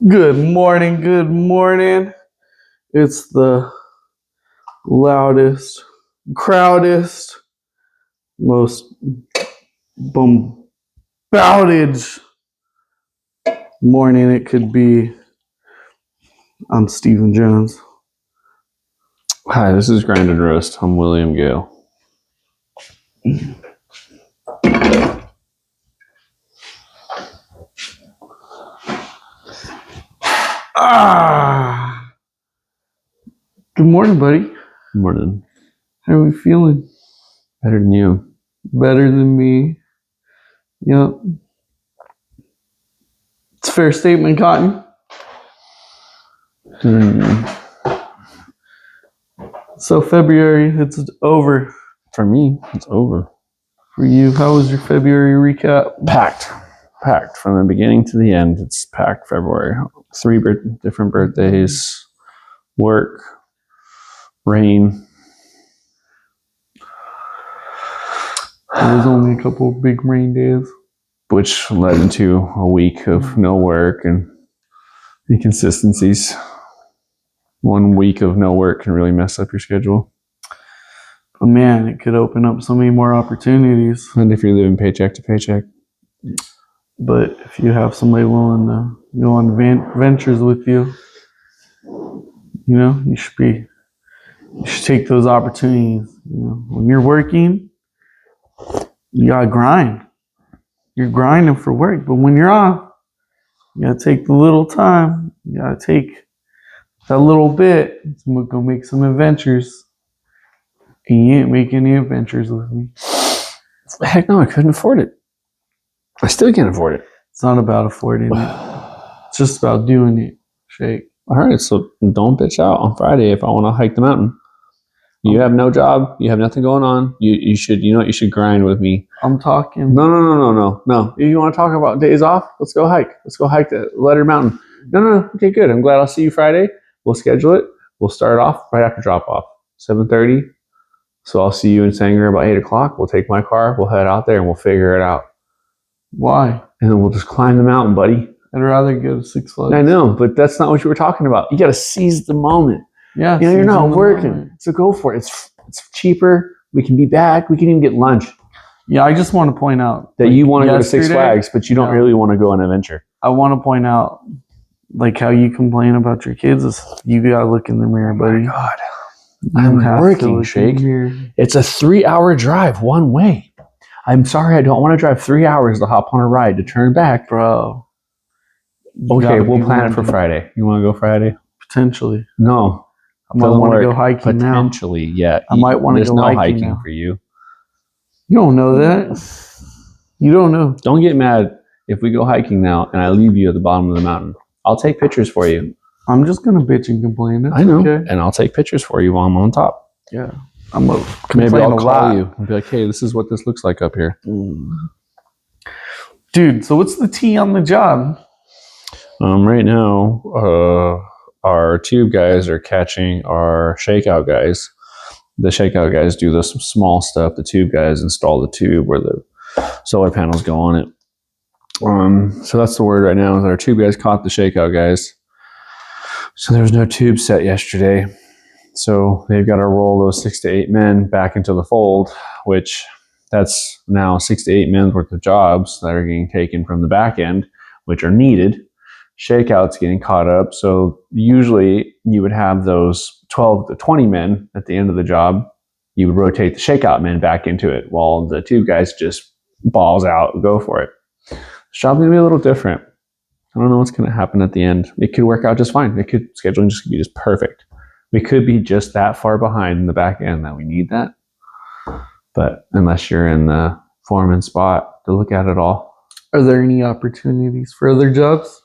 Good morning, good morning. It's the loudest, crowdest, most bombarded morning it could be. I'm Stephen Jones. Hi, this is Grinded Roast. I'm William Gale. Good morning, buddy. Good morning. How are we feeling? Better than you. Better than me. Yep. It's a fair statement, Cotton. So February, it's over. For me, it's over. For you, how was your February recap? Packed from the beginning to the end. It's packed February. 3 different birthdays, work, rain. There was only a couple of big rain days, which led into a week of no work and inconsistencies. 1 week of no work can really mess up your schedule. But man, it could open up so many more opportunities. And if you're living paycheck to paycheck. But if you have somebody willing to go on ventures with you, you should take those opportunities. When you're working, you gotta grind. You're grinding for work, but when you're off, you gotta take the little time. You gotta take that little bit to go make some adventures. And you ain't making any adventures with me. Heck no, I couldn't afford it. I still can't afford it. It's not about affording it. It's just about doing it, Shake. All right, so don't bitch out on Friday if I want to hike the mountain. You have no job. You have nothing going on. You should grind with me. I'm talking. No. If you want to talk about days off, let's go hike. Let's go hike the Letter Mountain. No. Okay, good. I'm glad I'll see you Friday. We'll schedule it. We'll start off right after drop off, 7:30. So I'll see you in Sanger about 8 o'clock. We'll take my car. We'll head out there and we'll figure it out. Why? And then we'll just climb the mountain, buddy. I'd rather go to Six Flags. I know, but that's not what you were talking about. You got to seize the moment. Yeah, you're not working, so go for it. It's cheaper. We can be back. We can even get lunch. Yeah, I just want to point out that you want to go to Six Flags, but you don't really want to go on an adventure. I want to point out, how you complain about your kids. You gotta look in the mirror, buddy. Oh my God, I'm working, Shake. It's a 3-hour drive one way. I'm sorry, I don't want to drive 3 hours to hop on a ride to turn back, bro. Okay, we'll plan it for Friday. You want to go Friday? Potentially. No. I might want to go hiking now. Potentially, yeah. I might want to go hiking now. There's no hiking for you. You don't know that. You don't know. Don't get mad if we go hiking now and I leave you at the bottom of the mountain. I'll take pictures for you. I'm just going to bitch and complain. That's I know. Okay. And I'll take pictures for you while I'm on top. Yeah. Maybe I'll call you and be like, hey, this is what this looks like up here. Dude, so what's the tea on the job? Right now, our tube guys are catching our shakeout guys. The shakeout guys do the small stuff. The tube guys install the tube where the solar panels go on it. So that's the word right now. Is our tube guys caught the shakeout guys. So there was no tube set yesterday. So they've got to roll those 6 to 8 men back into the fold, which that's now 6 to 8 men's worth of jobs that are getting taken from the back end, which are needed. Shakeouts getting caught up. So usually you would have those 12 to 20 men at the end of the job. You would rotate the shakeout men back into it while the tube guys just balls out and go for it. This job's going to be a little different. I don't know what's going to happen at the end. It could work out just fine. Scheduling just could be just perfect. We could be just that far behind in the back end that we need that. But unless you're in the foreman spot to look at it all. Are there any opportunities for other jobs?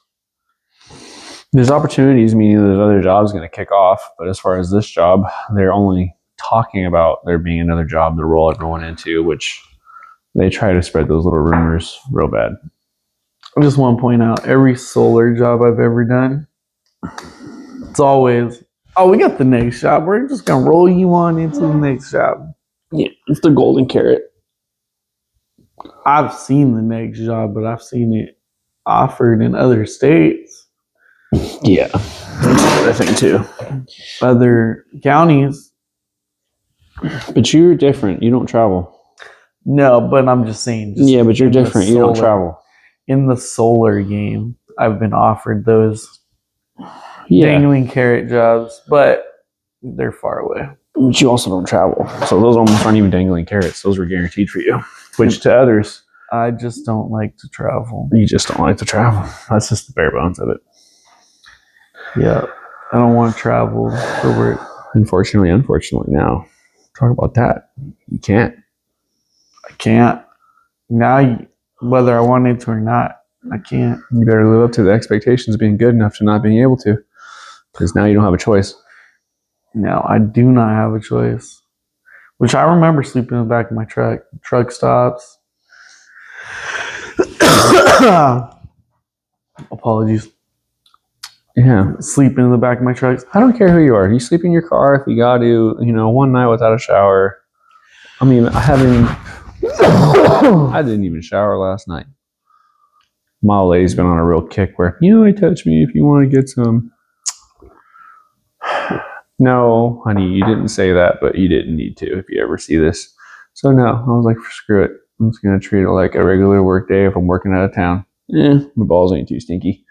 There's opportunities, meaning there's other jobs going to kick off. But as far as this job, they're only talking about there being another job to roll everyone into, which they try to spread those little rumors real bad. I just want to point out every solar job I've ever done, it's always, we got the next job. We're just going to roll you on into the next job. Yeah, it's the golden carrot. I've seen the next job, but I've seen it offered in other states. Yeah, that's the thing too. Other counties, But you're different. You don't travel. no, but I'm just saying. Just Yeah, but you're in the different. You don't travel. In the solar game, I've been offered those Yeah, dangling carrot jobs, but they're far away. but you also don't travel. So those almost aren't even dangling carrots. Those were guaranteed for you. Which to others, I just don't like to travel. you just don't like to travel. That's just the bare bones of it. Yeah, I don't want to travel for work. Unfortunately, now, talk about that. You can't. I can't. Now, whether I wanted to or not, I can't. You better live up to the expectations of being good enough to not being able to. Because now you don't have a choice. No, I do not have a choice. Which I remember sleeping in the back of my truck. Truck stops. Apologies. Yeah. Sleeping in the back of my truck. I don't care who you are. You sleep in your car if you got to, one night without a shower. I mean, I didn't even shower last night. My old lady's been on a real kick where, touch me if you want to get some. No, honey, you didn't say that, but you didn't need to if you ever see this. So no, I was like, screw it. I'm just going to treat it like a regular work day if I'm working out of town. My balls ain't too stinky.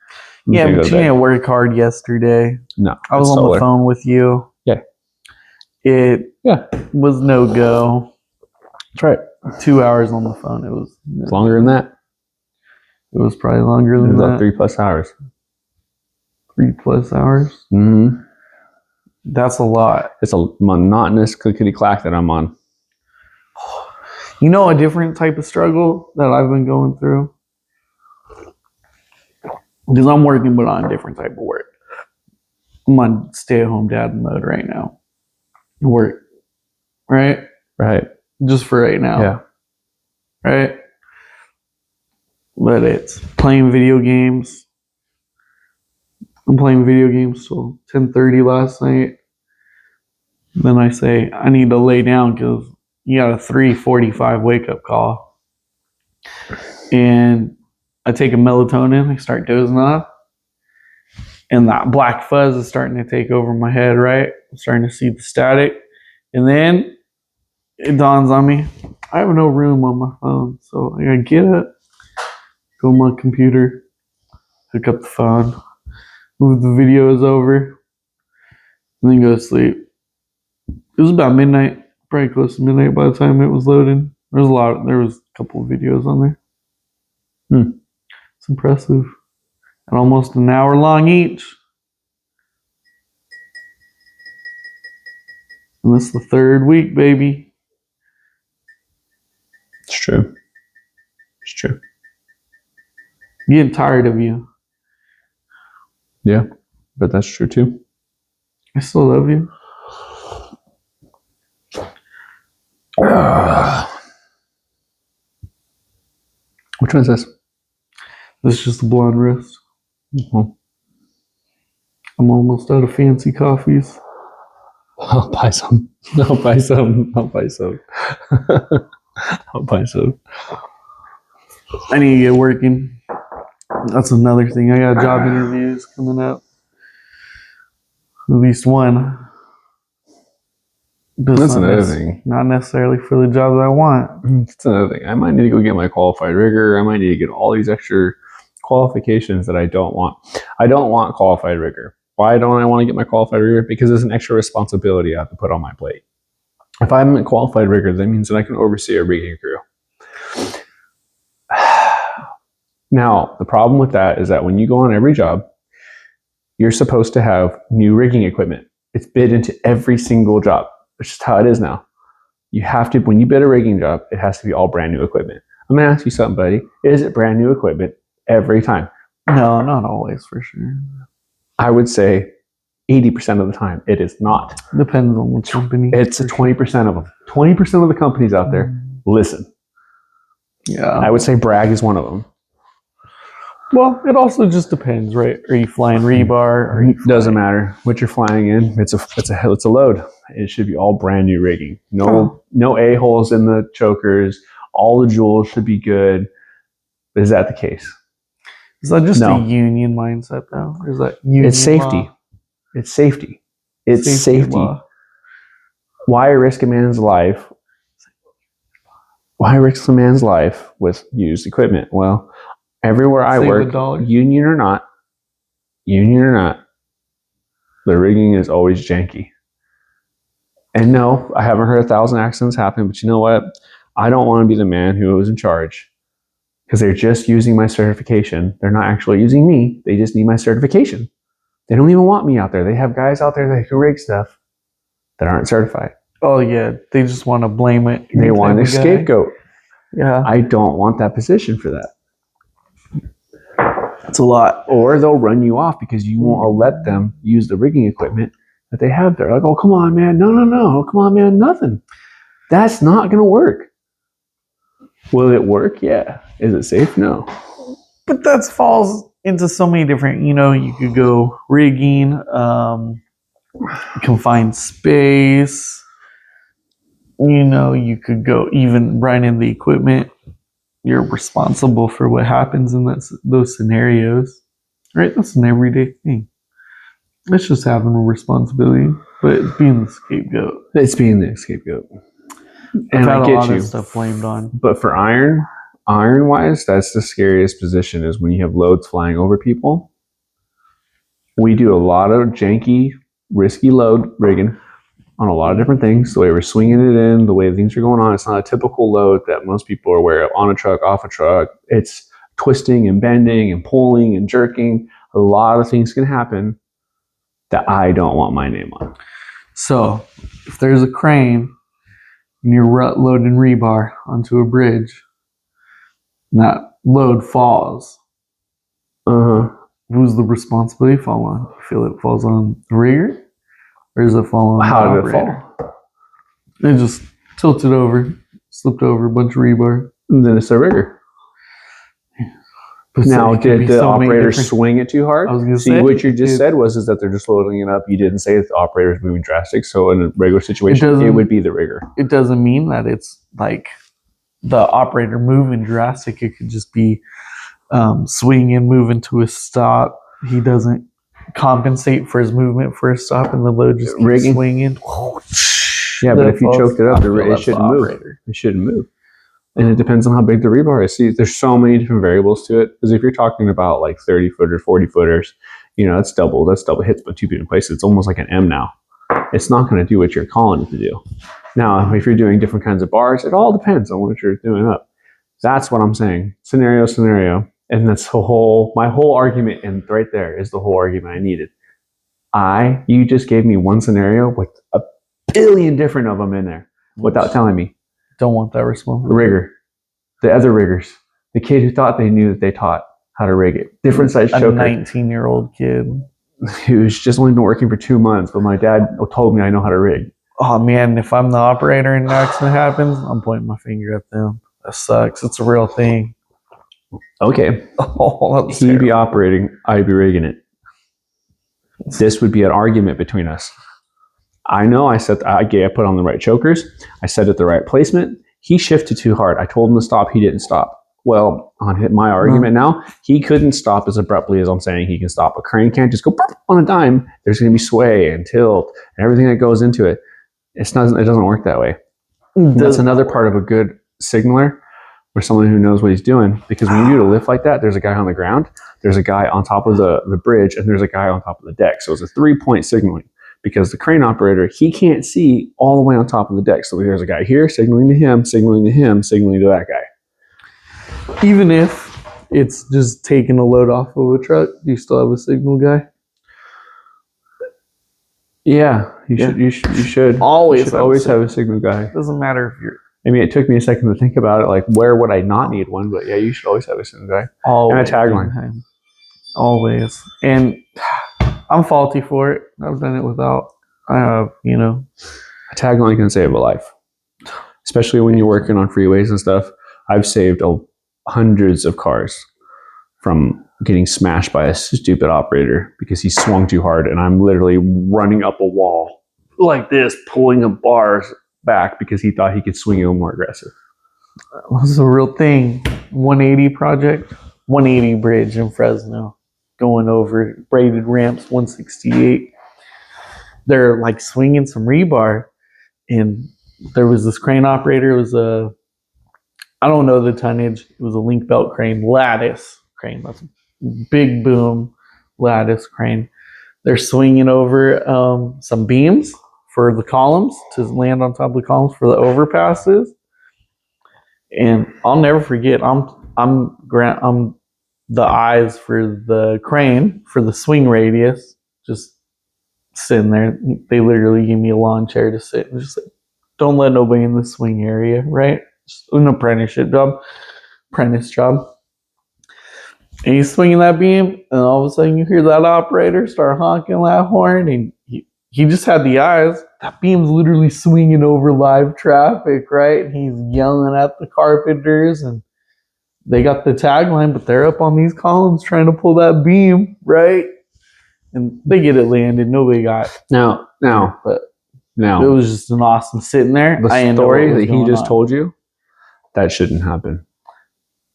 Yeah, but you didn't work hard yesterday. No. I was on the phone with you. Yeah. It was no go. That's right. 2 hours on the phone. It was longer than that. It was probably longer than that. 3+ hours. 3+ hours? Mm-hmm. That's a lot. It's a monotonous clickety clack that I'm on. You know a different type of struggle that I've been going through? Because I'm working, but on a different type of work. I'm on stay-at-home dad mode right now. Work. Right? Right. Just for right now. Yeah. Right? But it's playing video games. I'm playing video games till 10:30 last night. Then I say, I need to lay down because you got a 3:45 wake-up call. And I take a melatonin, I start dozing off. And that black fuzz is starting to take over my head, right? I'm starting to see the static. And then it dawns on me, I have no room on my phone. So I gotta get up, go to my computer, hook up the phone, move the videos over, and then go to sleep. It was about midnight, probably close to midnight by the time it was loading. There was a couple of videos on there. It's impressive. And almost an hour long each. And this is the 3rd week, baby. It's true. It's true. I'm getting tired of you. Yeah, but that's true too. I still love you. Which one is this? This is just a blonde wrist. Mm-hmm. I'm almost out of fancy coffees. I'll buy some. I'll buy some. I'll buy some. I'll buy some. I need to get working. That's another thing. I got job interviews coming up. At least one. But That's another thing. Not necessarily for the job that I want. That's another thing. I might need to go get my qualified rigor. I might need to get all these extra qualifications that I don't want. I don't want qualified rigor. Why don't I want to get my qualified rigor? Because it's an extra responsibility I have to put on my plate. If I'm a qualified rigger, that means that I can oversee a rigging crew. Now, the problem with that is that when you go on every job, you're supposed to have new rigging equipment. It's bid into every single job. It's just how it is now. You have to, when you bid a rigging job, it has to be all brand new equipment. I'm going to ask you something, buddy. Is it brand new equipment every time? No, not always, for sure. I would say 80% of the time, it is not. Depends on the company. It's 20% of them. 20% of the companies out there listen. Yeah. I would say Bragg is one of them. Well, it also just depends, right? Are you flying rebar? Doesn't matter what you're flying in. It's a load. It should be all brand new rigging. No a-holes in the chokers. All the jewels should be good. Is that the case? Is that just No. a union mindset, though? Or is that union It's safety. law? It's safety. It's safety. Law. Why risk a man's life? Why risk a man's life with used equipment? Well, everywhere I Save work, a dollar. union or not, the rigging is always janky. And no, I haven't heard 1,000 accidents happen, but you know what? I don't want to be the man who was in charge because they're just using my certification. They're not actually using me. They just need my certification. They don't even want me out there. They have guys out there that can rig stuff that aren't certified. Oh yeah, they just want to blame it. They want a scapegoat. Yeah, I don't want that position for that. it's a lot. Or they'll run you off because you won't let them use the rigging equipment that they have there. Like, oh, come on, man. No. Come on, man. Nothing. That's not going to work. Will it work? Yeah. Is it safe? No. But that falls into so many different, you could go rigging, confined space, you could go even running the equipment. You're responsible for what happens in those scenarios, right? That's an everyday thing. It's just having a responsibility, but it's being the scapegoat. It's being the scapegoat. And I get a lot of stuff blamed on. But for iron wise, that's the scariest position is when you have loads flying over people. We do a lot of janky, risky load rigging on a lot of different things. The way we're swinging it in, the way things are going on, it's not a typical load that most people are aware of on a truck, off a truck. It's twisting and bending and pulling and jerking. A lot of things can happen that I don't want my name on. So if there's a crane and you're loading rebar onto a bridge, and that load falls, who's the responsibility fall on? You feel it falls on the rigger? Or does it fall on How the did operator? it fall? It just tilted over, slipped over a bunch of rebar. And then it's a rigger. But now, did the operator swing it too hard? I was going to See, say, what you just said was that they're just loading it up. You didn't say that the operator is moving drastic. So in a regular situation, it would be the rigger. It doesn't mean that it's like the operator moving drastic. It could just be swinging, moving to a stop. He doesn't compensate for his movement for a stop, and the load just keeps swinging. Yeah, but if you choked it up, it shouldn't move. It shouldn't move. And it depends on how big the rebar is. See, there's so many different variables to it. Because if you're talking about like 30-footers, 40-footers, that's double. That's double hits, but 2 feet in place. It's almost like an M now. It's not going to do what you're calling it to do. Now, if you're doing different kinds of bars, it all depends on what you're doing up. That's what I'm saying. Scenario. And that's my whole argument. And right there is the whole argument I needed. You just gave me one scenario with a billion different of them in there without telling me. Don't want that responsibility. Rigger. The other riggers. The kid who thought they knew that they taught how to rig it. Different size choker. A 19-year-old kid. Who's just only been working for 2 months, but my dad told me I know how to rig. Oh man, if I'm the operator and an accident happens, I'm pointing my finger at them. That sucks. It's a real thing. Okay. He'd be operating, I'd be rigging it. This would be an argument between us. I know I put on the right chokers. I set it the right placement. He shifted too hard. I told him to stop. He didn't stop. Well, on my argument now, he couldn't stop as abruptly as I'm saying he can stop. A crane can't just go on a dime. There's going to be sway and tilt and everything that goes into it. It doesn't work that way. That's another part of a good signaler or someone who knows what he's doing. Because when you do a lift like that, there's a guy on the ground, there's a guy on top of the bridge, and there's a guy on top of the deck. So it's a 3-point signaling. Because the crane operator, he can't see all the way on top of the deck. So there's a guy here signaling to him, signaling to him, signaling to that guy. Even if it's just taking a load off of a truck, do you still have a signal guy? Yeah, you should always have a signal guy. It doesn't matter if you're. I mean, it took me a second to think about it. Like, where would I not need one? But yeah, you should always have a signal guy. Always. And a tagline. Always. And I'm faulty for it. I've done it without. A tagline can save a life, especially when you're working on freeways and stuff. I've saved hundreds of cars from getting smashed by a stupid operator because he swung too hard, and I'm literally running up a wall like this, pulling a bar back because he thought he could swing it more aggressive. This is a real thing. 180 project. 180 bridge in Fresno, going over braided ramps 168. They're like swinging some rebar, and there was this crane operator. It was I don't know the tonnage. It was a link belt crane, lattice crane. That's a big boom lattice crane. They're swinging over some beams for the columns to land on top of the columns for the overpasses. And I'll never forget. I'm the eyes for the crane for the swing radius. Just sitting there. They literally gave me a lawn chair to sit and just like, don't let nobody in the swing area, right? Just an apprentice job. And he's swinging that beam, and all of a sudden you hear that operator start honking that horn, and he just had the eyes. That beam's literally swinging over live traffic, right? And he's yelling at the carpenters, and they got the tagline, but they're up on these columns trying to pull that beam, right? And they get it landed. Nobody got no, but no. it was just an awesome sitting there. The story that he just told you, that shouldn't happen.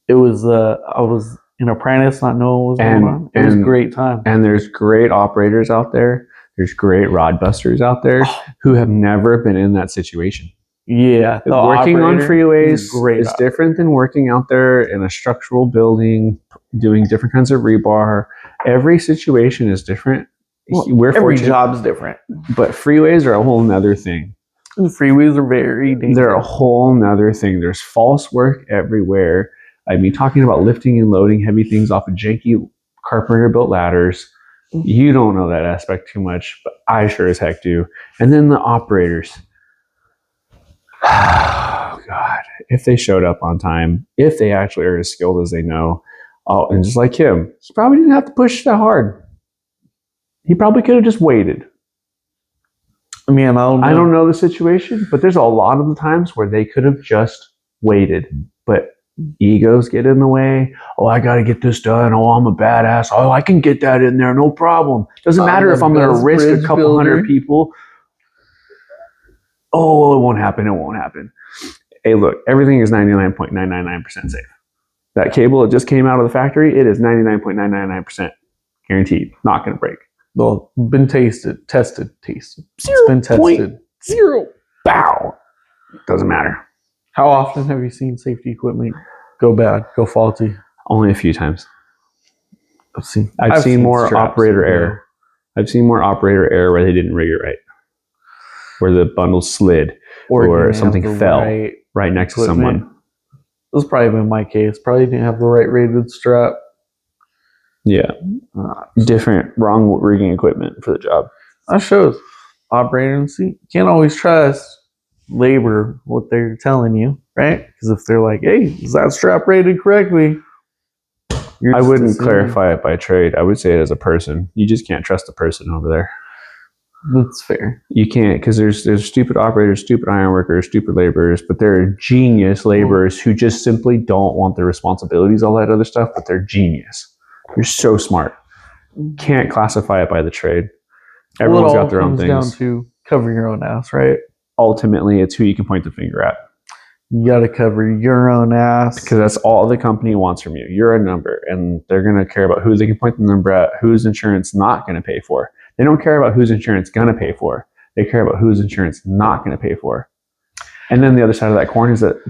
It was I was an apprentice, not knowing what was going on. It was a great time. And there's great operators out there. There's great rod busters out there who have never been in that situation. Yeah, working on freeways is different than working out there in a structural building, doing different kinds of rebar. Every situation is different. Well, every job's different, but freeways are a whole nother thing. And freeways are very dangerous. They're a whole nother thing. There's false work everywhere. I mean, talking about lifting and loading heavy things off of janky carpenter-built ladders. You don't know that aspect too much, but I sure as heck do. And then the operators. Oh, God. If they showed up on time, if they actually are as skilled as they know, and just like him, he probably didn't have to push that hard. He probably could have just waited. I mean, I don't know the situation, but there's a lot of the times where they could have just waited. But egos get in the way. Oh, I got to get this done. Oh, I'm a badass. Oh, I can get that in there. No problem. Doesn't matter if I'm going to risk a couple hundred people. Oh, it won't happen. It won't happen. Hey, look, everything is 99.999% safe. That cable that just came out of the factory, it is 99.999% guaranteed. Not going to break. Well, been tested. It's been tested. 0. Bow. Doesn't matter. How often have you seen safety equipment go bad, go faulty? Only a few times. I've seen more operator error. I've seen more operator error where they didn't rig it right, where the bundle slid, or something fell right next to someone. This probably been my case. Probably didn't have the right rated strap. Yeah, different, wrong rigging equipment for the job. That shows. Operator and see, can't always trust labor what they're telling you, right? Because if they're like, "Hey, is that strap rated correctly?" I wouldn't clarify it by trade. I would say it as a person. You just can't trust the person over there. That's fair. You can't, because there's stupid operators, stupid iron workers, stupid laborers, but there are genius laborers who just simply don't want the responsibilities, all that other stuff, but they're genius. You're so smart. Can't classify it by the trade. Everyone's got their own things. It comes down to cover your own ass, right? Ultimately, it's who you can point the finger at. You got to cover your own ass. Because that's all the company wants from you. You're a number, and they're going to care about who they can point the number at, whose insurance not going to pay for. They don't care about whose insurance going to pay for. They care about whose insurance not going to pay for. And then the other side of that coin is that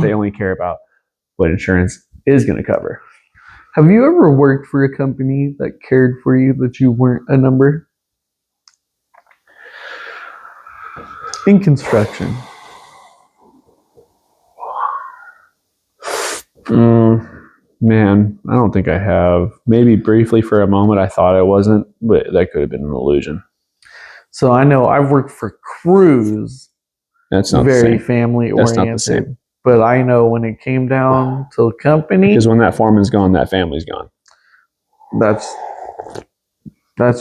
they only care about what insurance is going to cover. Have you ever worked for a company that cared for you that you weren't a number? In construction. Man, I don't think I have. Maybe briefly for a moment I thought I wasn't, but that could have been an illusion. So I know I've worked for crews. That's not very family oriented. That's not the same. But I know when it came down to the company, because when that foreman's gone, that family's gone. That's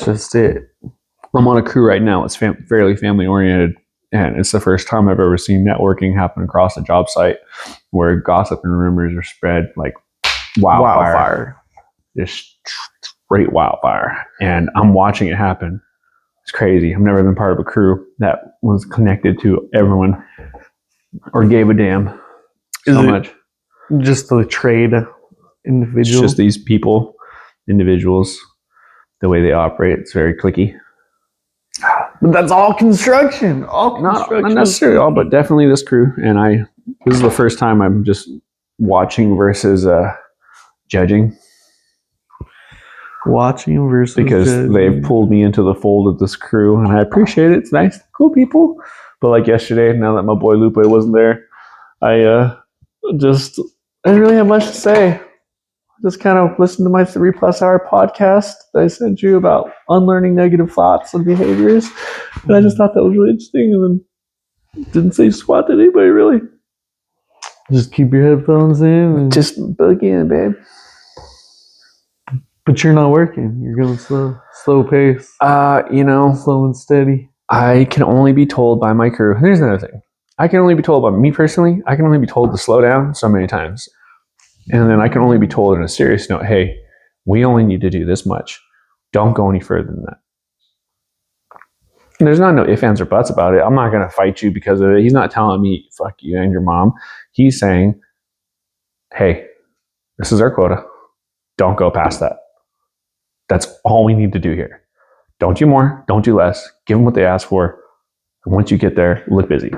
just it. I'm on a crew right now. It's fairly family oriented, and it's the first time I've ever seen networking happen across a job site where gossip and rumors are spread like wildfire. Just straight wildfire. And I'm watching it happen. It's crazy. I've never been part of a crew that was connected to everyone or gave a damn so much. Just the trade It's just these individuals, the way they operate. It's very cliquey. But that's all construction. Not necessarily all, but definitely this crew. And this is the first time I'm just watching versus judging. Watching versus because judging. They've pulled me into the fold of this crew, and I appreciate it. It's nice, cool people. But like yesterday, now that my boy Lupe wasn't there, I didn't really have much to say. Just kind of listened to my 3+ hour podcast that I sent you about unlearning negative thoughts and behaviors, and I just thought that was really interesting. And then didn't say squat to anybody really. Just keep your headphones in and just boogie in, babe. But you're not working. You're going slow pace. Slow and steady. I can only be told by my crew. Here's another thing. I can only be told by me personally. I can only be told to slow down so many times. And then I can only be told in a serious note, hey, we only need to do this much. Don't go any further than that. And there's not no ifs, ands, or buts about it. I'm not going to fight you because of it. He's not telling me, fuck you and your mom. He's saying, hey, this is our quota. Don't go past that. That's all we need to do here. Don't do more. Don't do less. Give them what they ask for. And once you get there, look busy.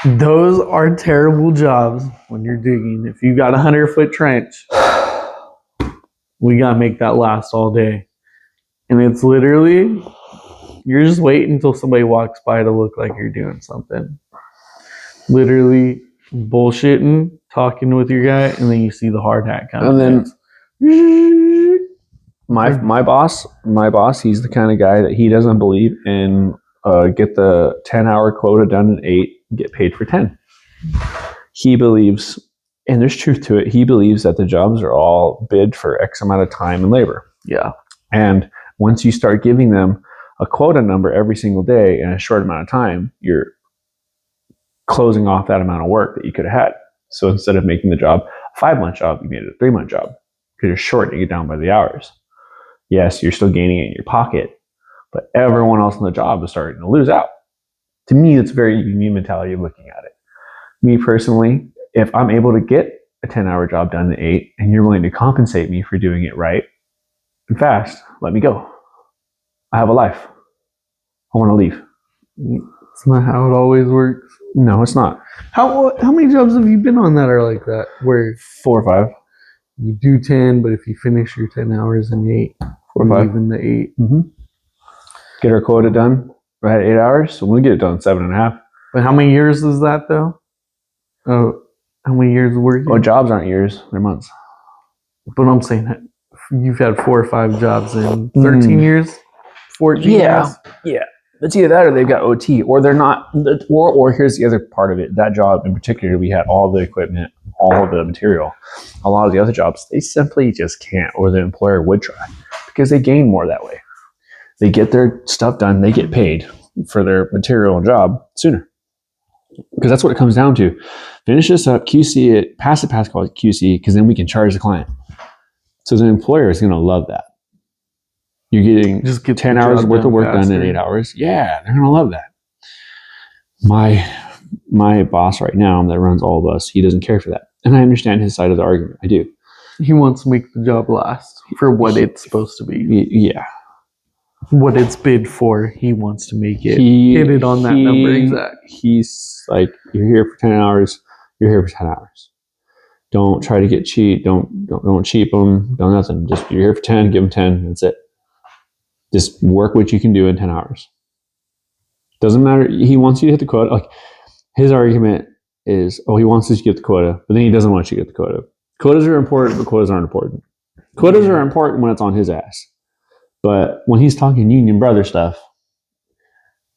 Those are terrible jobs when you're digging. If you got a 100-foot trench, we got to make that last all day. And it's literally, you're just waiting until somebody walks by to look like you're doing something. Literally bullshitting, talking with your guy, and then you see the hard hat coming. And then my boss, he's the kind of guy that he doesn't believe in get the 10-hour quota done in 8, get paid for 10. He believes, and there's truth to it, he believes that the jobs are all bid for X amount of time and labor. Yeah. And once you start giving them a quota number every single day in a short amount of time, you're closing off that amount of work that you could have had. So instead of making the job a 5-month job, you made it a 3-month job because you're shortening it down by the hours. Yes, you're still gaining it in your pocket, but everyone else in the job is starting to lose out. To me, it's a very unique mentality of looking at it. Me personally, if I'm able to get a 10-hour job done in 8 and you're willing to compensate me for doing it right and fast, let me go. I have a life. I want to leave. It's not how it always works. No, it's not. How many jobs have you been on that are like that? Where 4 or 5. You do 10, but if you finish your 10 hours in 8, 4 or 5. Even the 8. Mm-hmm. Get our quota done. We had 8 hours, so we'll get it done in 7.5. But how many years is that though? Oh, how many years of working? Oh, jobs aren't years; they're months. But I'm saying you've had 4 or 5 jobs in 13 years, 14 years. Yeah. It's either that or they've got OT, or they're not. Or here's the other part of it. That job in particular, we had all the equipment, all of the material. A lot of the other jobs, they simply just can't, or the employer would try because they gain more that way. They get their stuff done, they get paid for their material and job sooner. Because that's what it comes down to. Finish this up, QC it, pass quality QC, because then we can charge the client. So the employer is going to love that. You're getting just 10 hours worth of work done in 8 hours. Yeah, they're going to love that. My boss right now that runs all of us, he doesn't care for that. And I understand his side of the argument. I do. He wants to make the job last for what it's supposed to be. Yeah. What it's bid for, he wants to make it. Hit it on that number exact. He's like, you're here for 10 hours. You're here for 10 hours. Don't try to get cheap. Don't cheap them. Don't nothing. Just you're here for 10. Give them 10. That's it. Just work what you can do in 10 hours. Doesn't matter. He wants you to hit the quota. Like his argument is, he wants us to get the quota, but then he doesn't want you to get the quota. Quotas are important, but quotas aren't important. Quotas are important when it's on his ass. But when he's talking union brother stuff,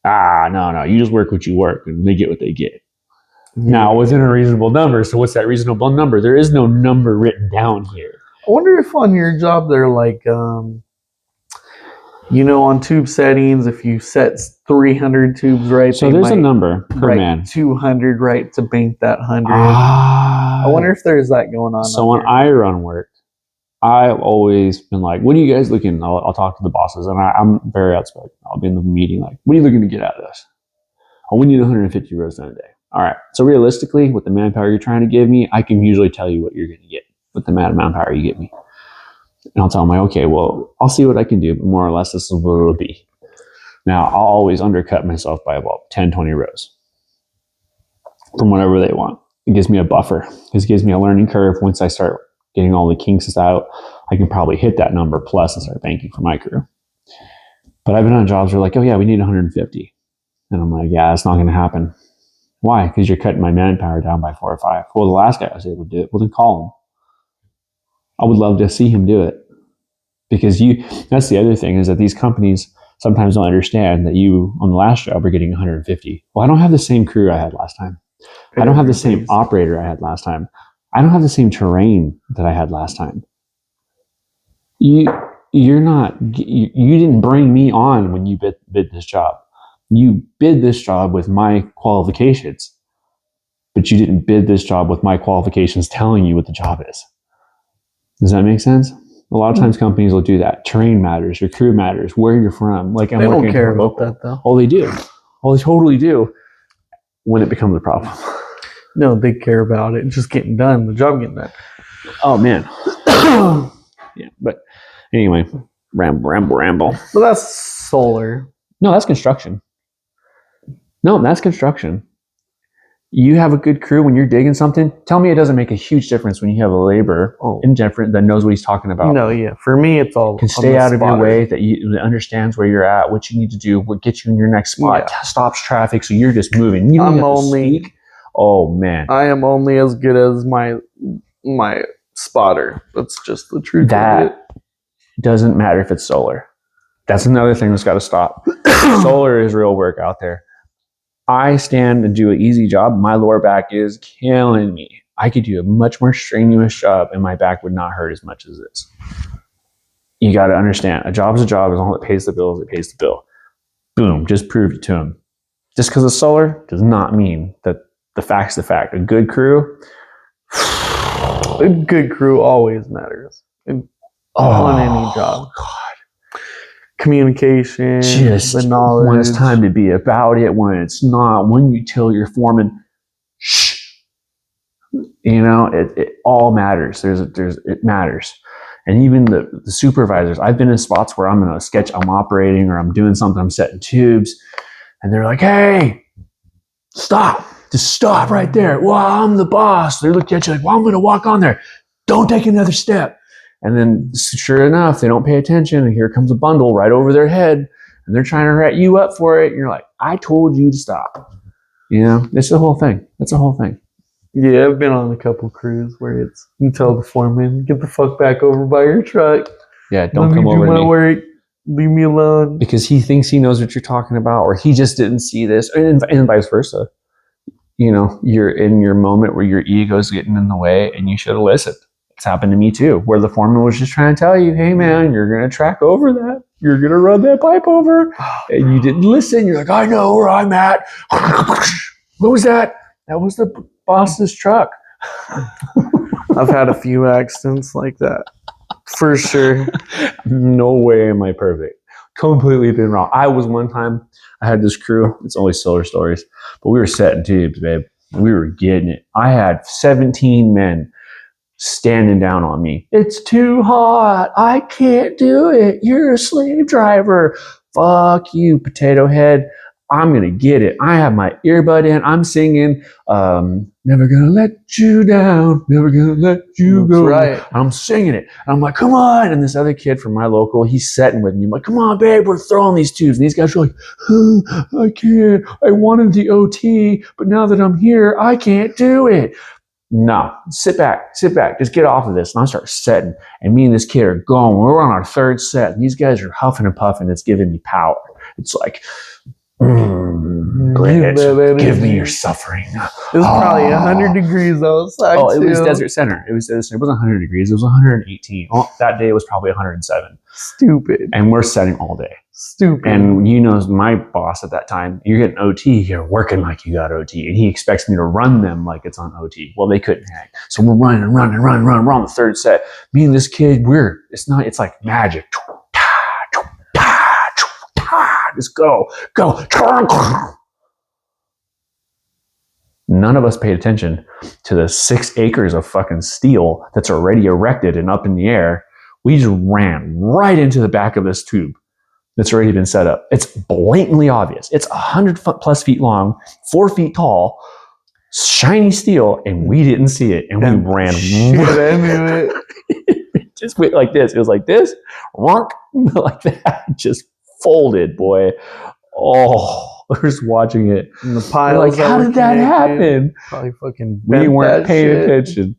no, you just work what you work and they get what they get. Yeah. Now, within a reasonable number. So what's that reasonable number? There is no number written down here. I wonder if on your job they're like, on tube settings, if you set 300 tubes right, so there's a number per man. 200 right to bank that 100. I wonder if there's that going on. So when I run work, I've always been like, what are you guys looking? I'll talk to the bosses, and I'm very outspoken. I'll be in the meeting like, what are you looking to get out of this? We need 150 rows done a day. All right. So realistically, with the manpower you're trying to give me, I can usually tell you what you're going to get. with the amount of manpower you give me. And I'll tell them, like, okay, well, I'll see what I can do, but more or less this is what it'll be. Now, I'll always undercut myself by about 10, 20 rows from whatever they want. It gives me a buffer. It gives me a learning curve. Once I start getting all the kinks out, I can probably hit that number plus and start banking for my crew. But I've been on jobs where like, oh yeah, we need 150. And I'm like, yeah, that's not going to happen. Why? Because you're cutting my manpower down by 4 or 5. Well, the last guy was able to do it. Well, then call him. I would love to see him do it. Because that's the other thing, is that these companies sometimes don't understand that you, on the last job, are getting 150. Well, I don't have the same crew I had last time. I don't have the same operator I had last time. I don't have the same terrain that I had last time. You didn't bring me on when you bid this job. You bid this job with my qualifications, but you didn't bid this job with my qualifications telling you what the job is. Does that make sense? A lot of times companies will do that. Terrain matters, your crew matters, where you're from. Like, They don't care about that, though. Oh, they do. Oh, they totally do. When it becomes a problem. No, they care about it just getting done, the job getting done. Oh, man. Yeah, but anyway, ramble. But that's solar. No, that's construction. You have a good crew when you're digging something. Tell me it doesn't make a huge difference when you have a laborer indifferent that knows what he's talking about. No, yeah. For me, it's all can stay out of your way, that understands where you're at, what you need to do, what gets you in your next spot, stops traffic, so you're just moving. You don't have to speak. Oh man, I am only as good as my spotter. That's just the truth. That doesn't matter if it's solar. That's another thing that's got to stop. Solar is real work out there. I stand and do an easy job. My lower back is killing me. I could do a much more strenuous job and my back would not hurt as much as this. You got to understand, a job is a job. As long as it pays the bills, it pays the bill. Boom, just proved it to him. Just because it's solar does not mean that the fact's the fact. A good crew always matters on any job. God. Communication, just the knowledge. When it's time to be about it, when it's not, when you tell your foreman, shh. You know, it all matters. It matters. And even the supervisors, I've been in spots where I'm in a sketch, I'm operating or I'm doing something, I'm setting tubes, and they're like, hey, stop. Just stop right there. Well, I'm the boss. They look at you like, well, I'm going to walk on there. Don't take another step. And then sure enough, they don't pay attention, and here comes a bundle right over their head, and they're trying to rat you up for it. And you're like, I told you to stop. You know, it's the whole thing. That's the whole thing. Yeah, I've been on a couple crews where you tell the foreman, get the fuck back over by your truck. Yeah, don't come over to me. Let me do my work. Leave me alone. Because he thinks he knows what you're talking about, or he just didn't see this, and vice versa. You know, you're in your moment where your ego's getting in the way, and you should have listened. It's happened to me too, where the foreman was just trying to tell you, hey man, you're going to track over that. You're going to run that pipe over. And you didn't listen. You're like, I know where I'm at. What was that? That was the boss's truck. I've had a few accidents like that. For sure. No way am I perfect. Completely been wrong. I was one time, I had this crew. It's always solar stories. But we were setting tubes, babe. We were getting it. I had 17 men standing down on me. It's too hot. I can't do it. You're a slave driver. Fuck you, potato head. I'm going to get it. I have my earbud in. I'm singing, never going to let you down. Never going to let you go. Right. I'm singing it. And I'm like, come on. And this other kid from my local, he's setting with me. I'm like, come on, babe. We're throwing these tubes. And these guys are like, I can't. I wanted the OT, but now that I'm here, I can't do it. No, sit back, just get off of this. And I start setting, and me and this kid are going. We're on our third set, and these guys are huffing and puffing. It's giving me power. It's like, great, give me your suffering. It was probably 100 degrees outside. Oh, it was desert center. It wasn't 100 degrees. It was 118. Well, that day it was probably 107. Stupid. And we're setting all day. Stupid. And you know, my boss at that time, you're getting OT, you're working like you got OT. And he expects me to run them like it's on OT. Well, they couldn't hang. So we're running. We're on the third set. Me and this kid, it's like magic. Just go. None of us paid attention to the 6 acres of fucking steel that's already erected and up in the air. We just ran right into the back of this tube that's already been set up. It's blatantly obvious. It's 100+ feet long, 4 feet tall, shiny steel, and we didn't see it. And we ran right into it. Just went like this. It was like this, ronk, like that. Just folded, boy. Oh, I was watching it. And the piles. Like, how did that happen? Probably fucking. We weren't paying attention.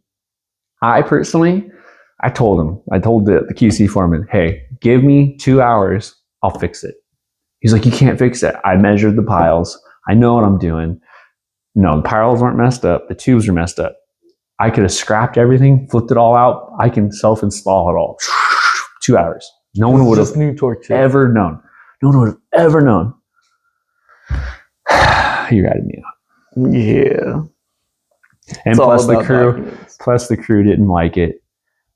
I personally, I told the QC foreman, hey, give me 2 hours. I'll fix it. He's like, you can't fix it. I measured the piles. I know what I'm doing. No, the piles weren't messed up. The tubes are messed up. I could have scrapped everything, flipped it all out. I can self-install it all. 2 hours. No one would have ever known. No one would have ever known. You ratted me out. Yeah. And plus the crew didn't like it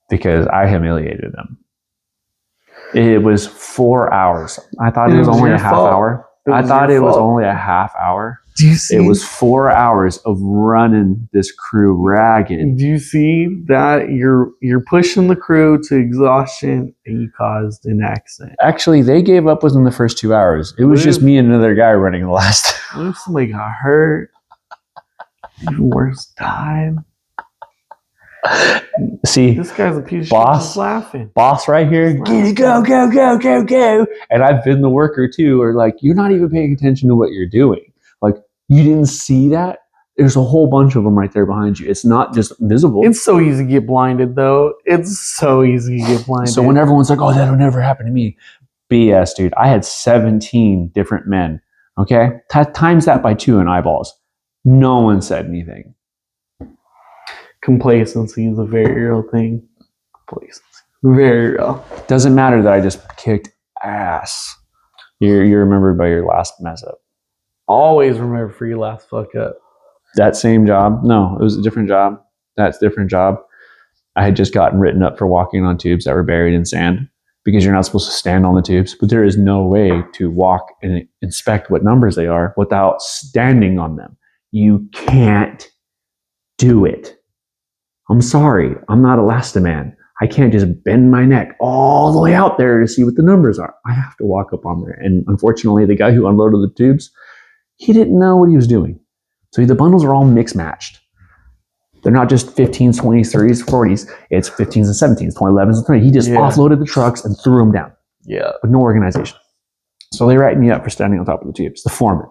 because I humiliated them. It was 4 hours. I thought it was only a half hour. I thought it was only a half hour. Do you see? It was 4 hours of running this crew ragged. Do you see that you're pushing the crew to exhaustion and you caused an accident? Actually, they gave up within the first 2 hours. It was just me and another guy running the last. What if somebody got hurt? Even worse, died. See, this guy's a piece of boss, shit. Just laughing. Boss right here. Get it, go, go, go, go, go. And I've been the worker too, or like, you're not even paying attention to what you're doing. Like, you didn't see that? There's a whole bunch of them right there behind you. It's not just visible. It's so easy to get blinded, though. It's so easy to get blinded. So when everyone's like, oh, that'll never happen to me. BS, dude. I had 17 different men. Okay? Times that by 2 in eyeballs. No one said anything. Complacency is a very real thing. Complacency. Very real. Doesn't matter that I just kicked ass. You're remembered by your last mess up. Always remember for your last fuck up. That same job? No, it was a different job. That's a different job. I had just gotten written up for walking on tubes that were buried in sand because you're not supposed to stand on the tubes, but there is no way to walk and inspect what numbers they are without standing on them. You can't do it. I'm sorry. I'm not Elastoman. I can't just bend my neck all the way out there to see what the numbers are. I have to walk up on there. And unfortunately, the guy who unloaded the tubes, he didn't know what he was doing. So the bundles are all mixed matched. They're not just 15s, 20s, 30s, 40s. It's 15s and 17s, 11s and 20s. He just offloaded the trucks and threw them down. Yeah. With no organization. So they write me up for standing on top of the tubes, the foreman.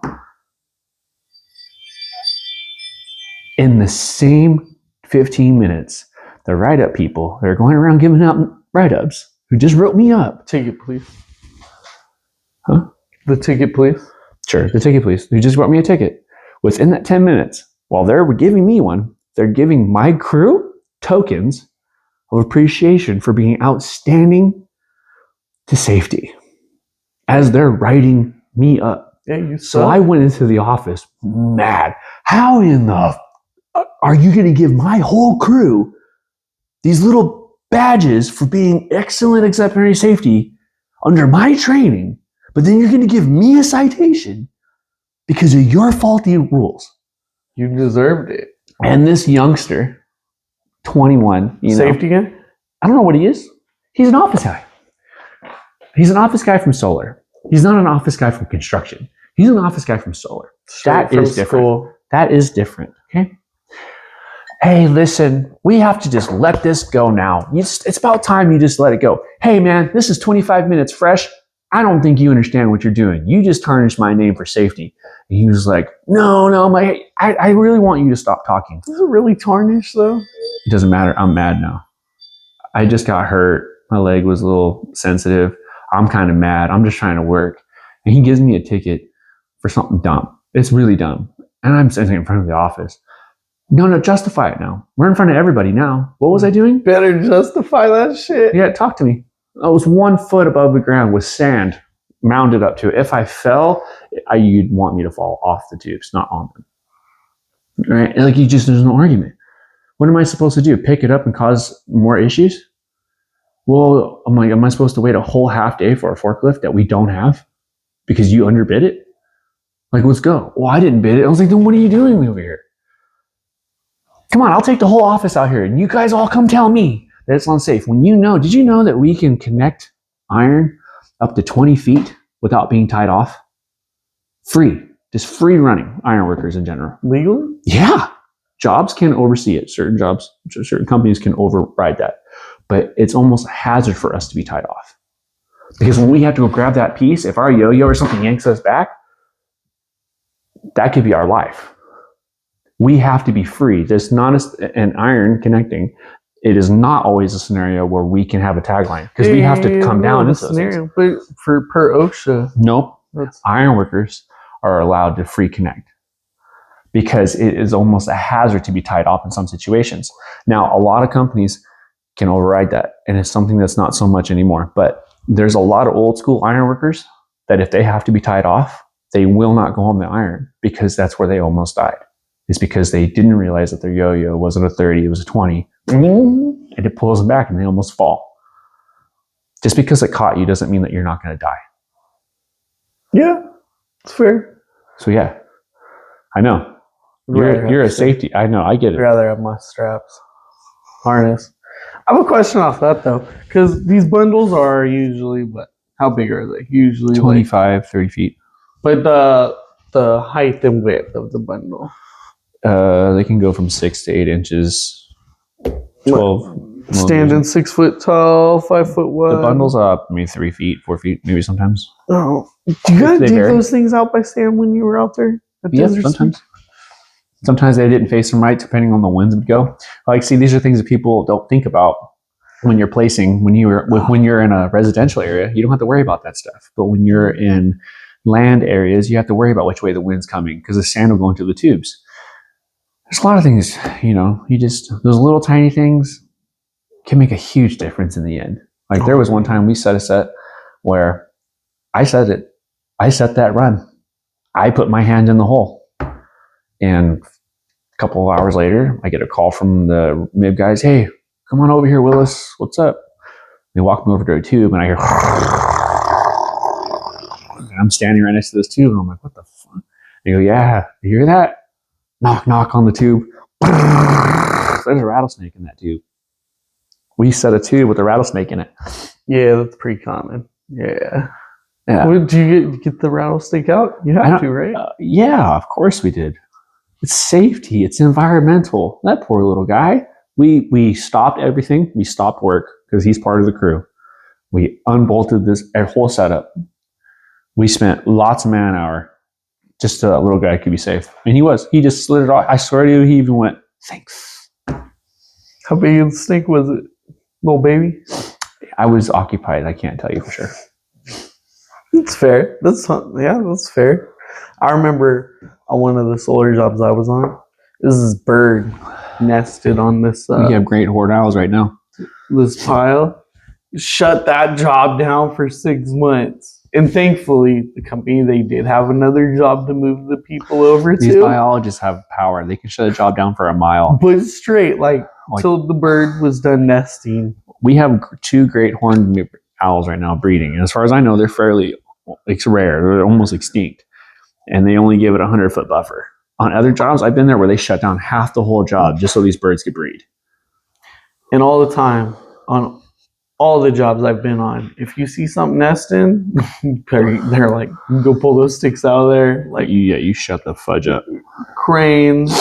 In the same 15 minutes, the write-up people, they're going around giving out write-ups who just wrote me up. Ticket, please. Huh? The ticket, please. Sure, the ticket, please. Who just wrote me a ticket. Within that 10 minutes, while they're giving me one, they're giving my crew tokens of appreciation for being outstanding to safety as they're writing me up. Yeah, you so I went into the office mad. How in the are you going to give my whole crew these little badges for being excellent exemplary safety under my training, but then you're going to give me a citation because of your faulty rules? You deserved it. And this youngster, 21, safety guy? I don't know what he is. He's an office guy. He's an office guy from solar. He's not an office guy from construction. He's an office guy from solar. That is different. That is different. Okay. Hey, listen, we have to just let this go now. It's about time you just let it go. Hey, man, this is 25 minutes fresh. I don't think you understand what you're doing. You just tarnished my name for safety. And he was like, no, I really want you to stop talking. Is it really tarnished, though? It doesn't matter. I'm mad now. I just got hurt. My leg was a little sensitive. I'm kind of mad. I'm just trying to work. And he gives me a ticket for something dumb. It's really dumb. And I'm sitting in front of the office. No, justify it now. We're in front of everybody now. What was I doing? Better justify that shit. Yeah, talk to me. I was 1 foot above the ground with sand mounded up to it. If I fell, you'd want me to fall off the tubes, not on them. Right? Like, there's no argument. What am I supposed to do? Pick it up and cause more issues? Well, I'm like, am I supposed to wait a whole half day for a forklift that we don't have because you underbid it? Like, let's go. Well, I didn't bid it. I was like, then what are you doing over here? come on, I'll take the whole office out here, and you guys all come tell me that it's unsafe. When did you know that we can connect iron up to 20 feet without being tied off? Free, just free running iron workers in general. Legally? Yeah. Jobs can oversee it. Certain companies can override that. But it's almost a hazard for us to be tied off. Because when we have to go grab that piece, if our yo-yo or something yanks us back, that could be our life. We have to be free. There's not an iron connecting. It is not always a scenario where we can have a tagline because we have to come down into scenario. But per OSHA, nope. Iron workers are allowed to free connect because it is almost a hazard to be tied off in some situations. Now, a lot of companies can override that, and it's something that's not so much anymore. But there's a lot of old school iron workers that if they have to be tied off, they will not go on the iron because that's where they almost died. It's because they didn't realize that their yo-yo wasn't a 30, it was a 20. And it pulls them back and they almost fall. Just because it caught you doesn't mean that you're not going to die. Yeah, it's fair. So yeah, I know. You're a safety. I know, I get it. I'd rather have my straps. Harness. I have a question off that though, because these bundles are usually, what? How big are they? Usually 25, 30 feet. But the height and width of the bundle? They can go from 6 to 8 inches. 12. Standing 6 foot tall, 5 foot wide. The bundle's up maybe 3 feet, 4 feet, maybe sometimes. Oh, do you guys dig those things out by sand when you were out there? Yeah, sometimes. Sometimes they didn't face them right, depending on the winds would go. Like, see, these are things that people don't think about when you're placing. When you're in a residential area, you don't have to worry about that stuff. But when you're in land areas, you have to worry about which way the wind's coming because the sand will go into the tubes. There's a lot of things, those little tiny things can make a huge difference in the end. Like there was one time we set a set where I set that run. I put my hand in the hole. And a couple of hours later, I get a call from the MIB guys. Hey, come on over here, Willis. What's up? They walk me over to a tube and I hear, and I'm standing right next to this tube and I'm like, what the fuck? They go, yeah, you hear that? Knock, knock on the tube. There's a rattlesnake in that tube. We set a tube with a rattlesnake in it. Yeah, that's pretty common. Yeah. Yeah. Did you get the rattlesnake out? You have to, right? Yeah, of course we did. It's safety. It's environmental. That poor little guy. We stopped everything. We stopped work because he's part of the crew. We unbolted this whole setup. We spent lots of man hour just so that little guy could be safe. And he was. He just slid it off. I swear to you, he even went, thanks. How big of the snake was it? Little baby? I was occupied. I can't tell you for sure. That's fair. That's fair. I remember on one of the solar jobs I was on, this bird nested on this. We have great horned owls right now. This pile. Shut that job down for 6 months. And thankfully, the company, they did have another job to move the people over to. These biologists have power. They can shut a job down for a mile. But straight, till the bird was done nesting. We have 2 great horned owls right now breeding. And as far as I know, they're fairly rare. They're almost extinct. And they only give it a 100-foot buffer. On other jobs, I've been there where they shut down half the whole job just so these birds could breed. And all the time, on all the jobs I've been on, if you see something nesting, they're like, go pull those sticks out of there. Like, you shut the fudge up. Cranes,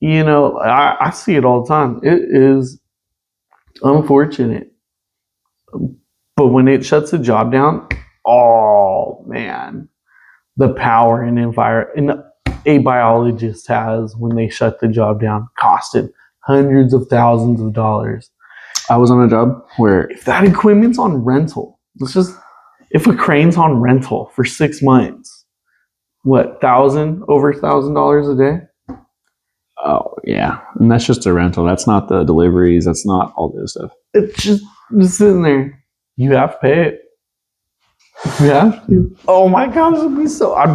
I see it all the time. It is unfortunate. But when it shuts a job down, oh man, the power and a biologist has when they shut the job down costed hundreds of thousands of dollars. I was on a job where if that equipment's on rental, if a crane's on rental for 6 months, what, over $1,000 a day? Oh yeah, and that's just a rental. That's not the deliveries. That's not all this stuff. It's just sitting there. You have to pay it. You have to. Oh my gosh, I'd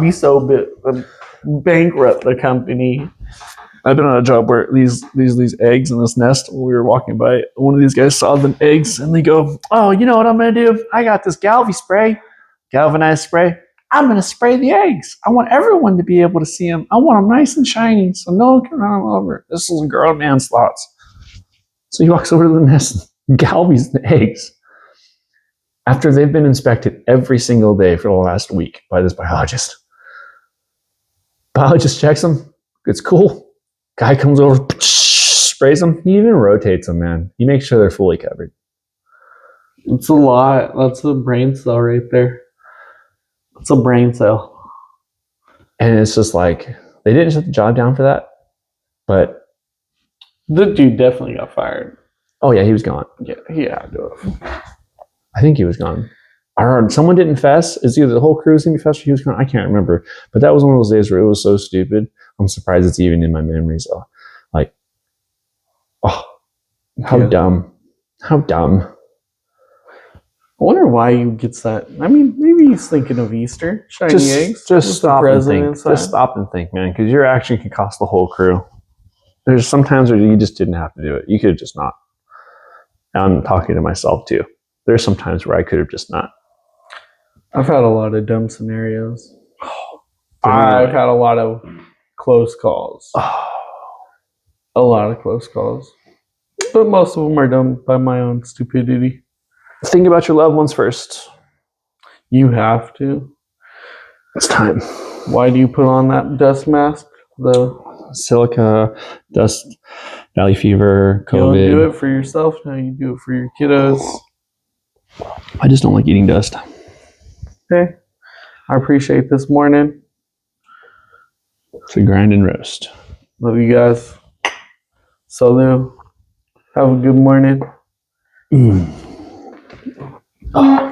be so bankrupt the company. I've been on a job where these eggs in this nest, when we were walking by, one of these guys saw the eggs and they go, oh, you know what I'm going to do? I got this galvanized spray. I'm going to spray the eggs. I want everyone to be able to see them. I want them nice and shiny so no one can run them over. This is a grown man's thoughts. So he walks over to the nest and galvies the eggs. After they've been inspected every single day for the last week by this biologist. Biologist checks them. It's cool. Guy comes over, sprays them. He even rotates them, man. He makes sure they're fully covered. It's a lot. That's a brain cell right there. It's a brain cell. And it's just like, they didn't shut the job down for that, but the dude definitely got fired. Oh yeah, he was gone. Yeah, he had to have. I think he was gone. I heard someone didn't fess. It's either the whole crew was going to be fessed or he was gone. I can't remember. But that was one of those days where it was so stupid. I'm surprised it's even in my memory. So, like, oh, how dumb. How dumb. I wonder why he gets that. I mean, maybe he's thinking of Easter. Shiny eggs. Just stop and think. Just stop and think, man, because your action can cost the whole crew. There's some times where you just didn't have to do it. You could have just not. I'm talking to myself, too. There's some times where I could have just not. I've had a lot of dumb scenarios. I've had a lot of close calls. A lot of close calls. But most of them are done by my own stupidity. Think about your loved ones first. You have to. It's time. Why do you put on that dust mask? The silica, dust, valley fever, COVID. You don't do it for yourself now. You do it for your kiddos. I just don't like eating dust. Okay. I appreciate this morning. So grind and roast. Love you guys. Salut. Have a good morning. Oh.